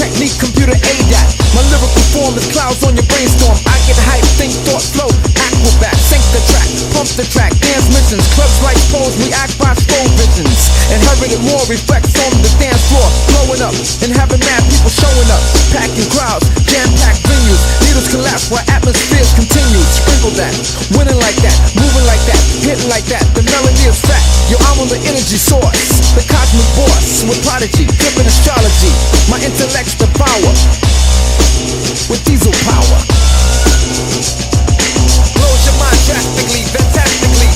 technique, computer aid that. My lyrical form is clouds on your brainstorm. I get hype, think, thought, flow, acrobat. Sync the track, pump the track, dance missions. Clubs like pros, react by slow visions. Inherited more reflects on the dance floor. Blowing up and having mad people showing up. Packing crowds, jam-packed venues. Needles collapse while atmospheres continue. Sprinkle that, winning like that, moving like that, hitting like that. The melody is fat. Yo, I'm on the energy source, the cosmic boss with Prodigy, flipping astrology. My intellect's the power with diesel power. Blows your mind drastically, fantastically.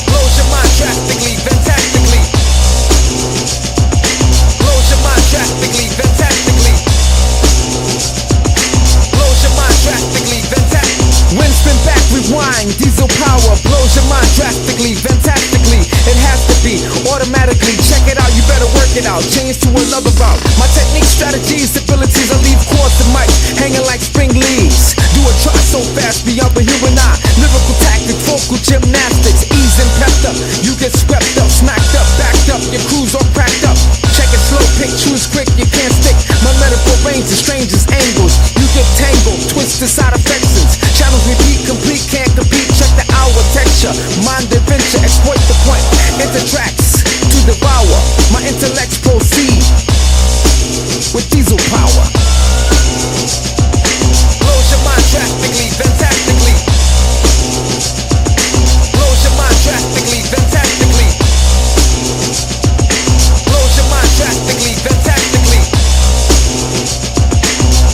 Blows your mind drastically, fantastically. Blows your mind drastically, fantastically. Blows your mind drastically, fantastically. Wind spin back, rewind, diesel power. Blows your mind drastically, fantastically. It has to be automatically. Check it out, you better work it out. Change to another route. My technique, strategies, abilities, I leave chords and mics hanging like spring leaves. Do a try so fast beyond the human eye. Lyrical tactics, vocal gymnastics, ease and pepped up. You get swept up, smacked up, backed up. Your crew's all cracked up. Check it slow, pick, choose quick, you can't stick. My metaphor range is strangest angles. You get tangled, twisted side affections. Channels repeat, complete, can't compete. Check the hour texture, mind adventure, exploit the point. Enter tracks to devour. My intellects proceed with diesel power. Blows your mind drastically, fantastically. Blows your mind drastically, fantastically. Blows your mind drastically, fantastically.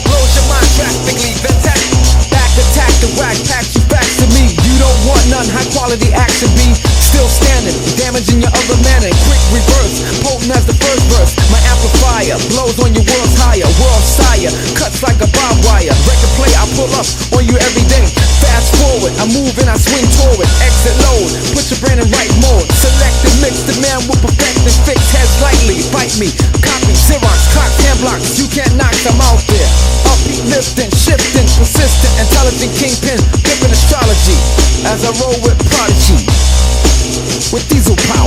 Blows your mind drastically, fantastically. Back attack, the whack pack you back to me. You don't want none, high quality action be still standing, damaging your other man. Quick reverse, potent as the first verse. My amplifier blows on your world's higher, world sire, cuts like a barbed wire. Record play, I pull up on you every day. Fast forward, I move and I swing toward. Exit load, put your brain in right mode. Select and mix, the man will perfect and fix. Heads lightly, bite me, copy, Xerox, clock, hand blocks. You can't knock them out there. Upbeat, lifting, shifting, persistent, intelligent kingpin, flipping astrology. As I roll with Prodigy with diesel power.